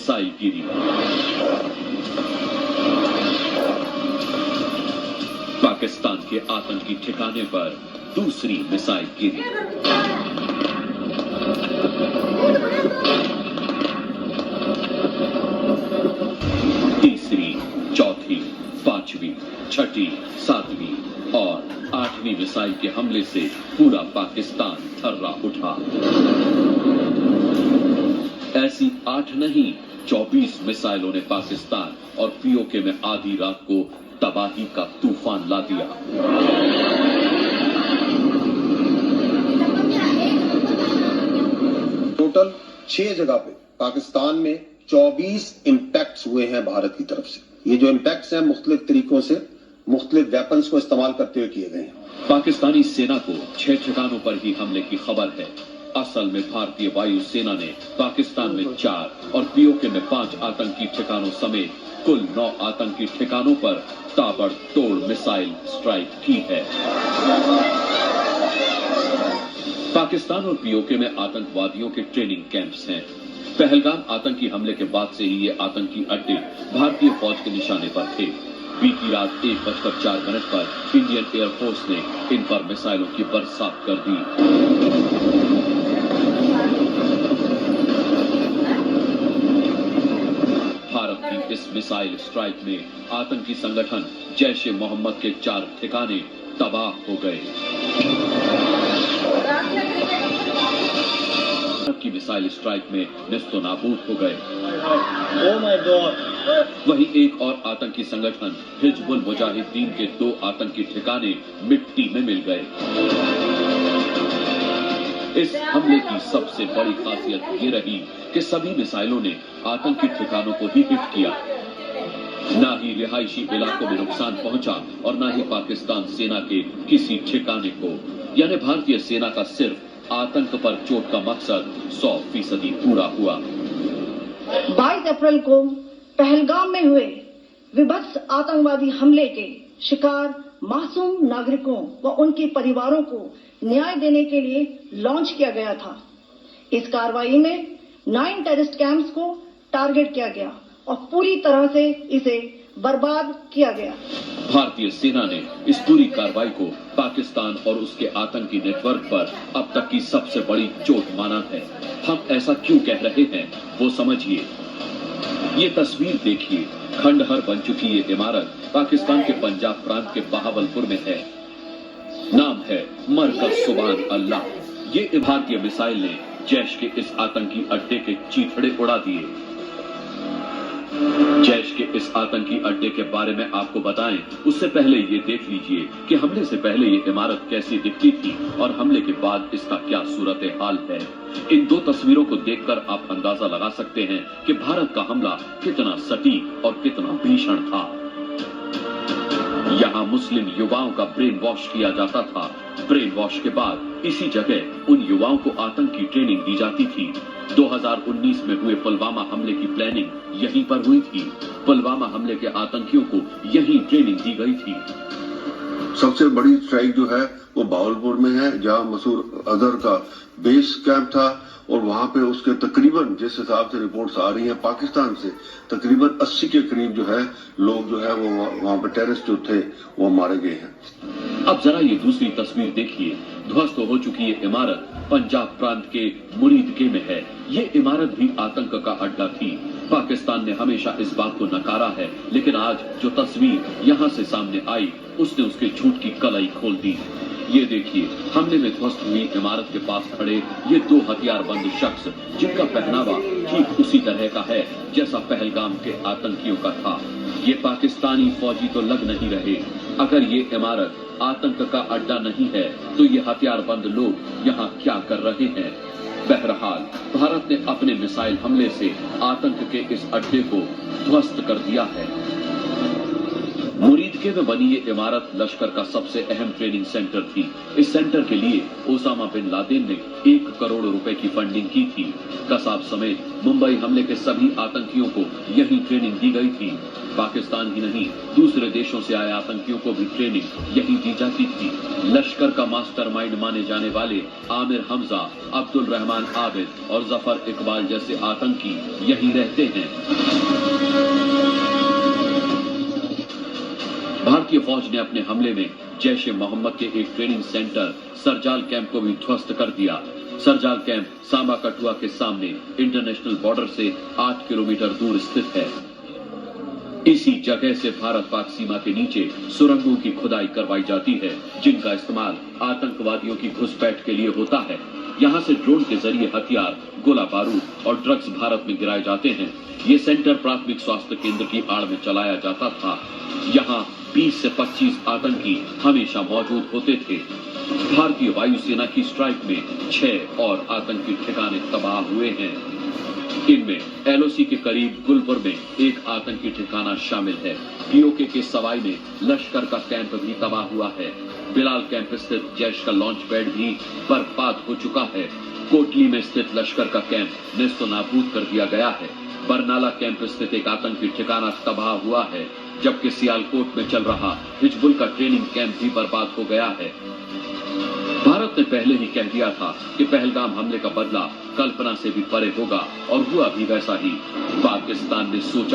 Missile गिरी। पाकिस्तान के आतंकी ठिकाने पर दूसरी मिसाइल गिरी। तीसरी, चौथी, पांचवी, छठी, सातवीं और आठवीं मिसाइल के हमले से पूरा पाकिस्तान थर्रा उठा। ऐसी 8 नहीं 24 मिसाइलों ने पाकिस्तान और पीओके में आधी रात को तबाही का तूफान ला दिया। टोटल 6 जगह पे पाकिस्तान में 24 इंपैक्ट्स हुए हैं भारत की तरफ से। ये जो इंपैक्ट्स हैं मुख्तलिफ तरीकों से मुख्तलिफ वेपन्स को इस्तेमाल करते हुए किए गए हैं। पाकिस्तानी सेना को 6 ठिकानों पर ही हमले की खबर है। असल में भारतीय वायु सेना ने पाकिस्तान में 4 और पीओके में 5 आतंकी ठिकानों समेत कुल 9 आतंकी ठिकानों पर ताबड़तोड़ मिसाइल स्ट्राइक की है। पाकिस्तान और पीओके में आतंकवादियों के ट्रेनिंग कैंप्स हैं। पहलगाम आतंकी हमले के बाद से ही ये आतंकी अड्डे भारतीय फौज के निशाने पर थे। बीती रात 1:04 पर इंडियन एयरफोर्स ने इन पर मिसाइलों की बरसात कर दी। भारत की इस मिसाइल स्ट्राइक में आतंकी संगठन जैश ए मोहम्मद के 4 ठिकाने तबाह हो गए। की मिसाइल स्ट्राइक में निस्तो नाबूद हो गए। वहीं एक और आतंकी संगठन हिजबुल मुजाहिदीन के 2 आतंकी ठिकाने मिट्टी में मिल गए। इस हमले की सबसे बड़ी खासियत ये रही कि सभी मिसाइलों ने आतंकी ठिकानों को ही हिट किया। ना ही रिहायशी इलाकों में नुकसान पहुंचा और ना ही पाकिस्तान सेना के किसी ठिकाने को। यानी भारतीय सेना का सिर्फ आतंक पर चोट का मकसद 100% पूरा हुआ। 22 अप्रैल को पहलगाम में हुए विभत्स आतंकवादी हमले के शिकार मासूम नागरिकों व उनके परिवारों को न्याय देने के लिए लॉन्च किया गया था। इस कार्रवाई में 9 टेररिस्ट कैंप्स को टारगेट किया गया और पूरी तरह से इसे बर्बाद किया गया। भारतीय सेना ने इस पूरी कार्रवाई को पाकिस्तान और उसके आतंकी नेटवर्क पर अब तक की सबसे बड़ी चोट माना है। हम ऐसा क्यों कह रहे हैं वो समझिए। ये तस्वीर देखिए। खंडहर बन चुकी ये इमारत पाकिस्तान के पंजाब प्रांत के बहावलपुर में है। नाम है मरकज सुभान अल्लाह। ये भारतीय मिसाइल ने जैश के इस आतंकी अड्डे के चीथड़े उड़ा दिए। जैश के इस आतंकी अड्डे के बारे में आपको बताएं उससे पहले ये देख लीजिए कि हमले से पहले ये इमारत कैसी दिखती थी और हमले के बाद इसका क्या सूरत हाल है। इन 2 तस्वीरों को देखकर आप अंदाजा लगा सकते हैं कि भारत का हमला कितना सटीक और कितना भीषण था। यहाँ मुस्लिम युवाओं का ब्रेन वॉश किया जाता था। ब्रेन वॉश के बाद इसी जगह उन युवाओं को आतंकी ट्रेनिंग दी जाती थी। 2019 में हुए पुलवामा हमले की प्लानिंग यहीं पर हुई थी। पुलवामा हमले के आतंकियों को यहीं ट्रेनिंग दी गई थी। सबसे बड़ी स्ट्राइक जो है वो भावलपुर में है, जहां मसूद अजहर का बेस कैंप था और वहां पे उसके तकरीबन जिस हिसाब से रिपोर्ट्स आ रही हैं पाकिस्तान से तकरीबन 80 के करीब जो है लोग जो है वो वहां पे टेररिस्ट जो थे वो मारे गए हैं। अब जरा ये दूसरी तस्वीर देखिए। ध्वस्त हो चुकी ये इमारत पंजाब प्रांत के मुरीदके में है। ये इमारत भी आतंक का अड्डा थी। पाकिस्तान ने हमेशा इस बात को नकारा है, लेकिन आज जो तस्वीर यहाँ से सामने आई उसने उसके झूठ की कलाई खोल दी। ये देखिए, हमले में ध्वस्त हुई इमारत के पास खड़े ये 2 हथियारबंद शख्स, जिनका पहनावा ठीक उसी तरह का है जैसा पहलगाम के आतंकियों का था। ये पाकिस्तानी फौजी तो लग नहीं रहे। अगर ये इमारत आतंक का अड्डा नहीं है तो ये हथियारबंद लोग यहाँ क्या कर रहे हैं। बहरहाल भारत ने अपने मिसाइल हमले से आतंक के इस अड्डे को ध्वस्त कर दिया है। मुरीद के में बनी ये इमारत लश्कर का सबसे अहम ट्रेनिंग सेंटर थी। इस सेंटर के लिए ओसामा बिन लादेन ने 1 करोड़ रुपए की फंडिंग की थी। कसाब समेत मुंबई हमले के सभी आतंकियों को यही ट्रेनिंग दी गई थी। पाकिस्तान ही नहीं, दूसरे देशों से आए आतंकियों को भी ट्रेनिंग यही दी जाती थी। लश्कर का मास्टरमाइंड माने जाने वाले आमिर हमजा, अब्दुल रहमान आबिद और जफर इकबाल जैसे आतंकी यही रहते हैं। भारतीय फौज ने अपने हमले में जैश ए मोहम्मद के एक ट्रेनिंग सेंटर सरजाल कैंप को भी ध्वस्त कर दिया। सरजाल कैंप सांबा कठुआ के सामने इंटरनेशनल बॉर्डर से 8 किलोमीटर दूर स्थित है। इसी जगह से भारत पाक सीमा के नीचे सुरंगों की खुदाई करवाई जाती है, जिनका इस्तेमाल आतंकवादियों की घुसपैठ के लिए होता है। यहाँ से ड्रोन के जरिए हथियार, गोला बारूद और ड्रग्स भारत में गिराए जाते हैं। ये सेंटर प्राथमिक स्वास्थ्य केंद्र की आड़ में चलाया जाता था। यहाँ 20 से 25 आतंकी हमेशा मौजूद होते थे। भारतीय वायुसेना की स्ट्राइक में 6 और आतंकी ठिकाने तबाह हुए हैं। इनमें एलओसी के करीब गुलपुर में एक आतंकी ठिकाना शामिल है। पीओके के सवाई में लश्कर का कैंप भी तबाह हुआ है। बिलाल कैंप स्थित जैश का लॉन्च पैड भी बर्बाद हो चुका है। कोटली में स्थित लश्कर का कैंप नेस्तो नाबूद कर दिया गया है। बरनाला कैंप स्थित एक आतंकी ठिकाना तबाह हुआ है, जबकि सियालकोट में चल रहा हिजबुल का ट्रेनिंग कैंप भी बर्बाद हो गया है। भारत ने पहले ही कह दिया था कि पहलगाम हमले का बदला कल्पना से भी परे होगा, और हुआ भी वैसा ही। पाकिस्तान ने सोचा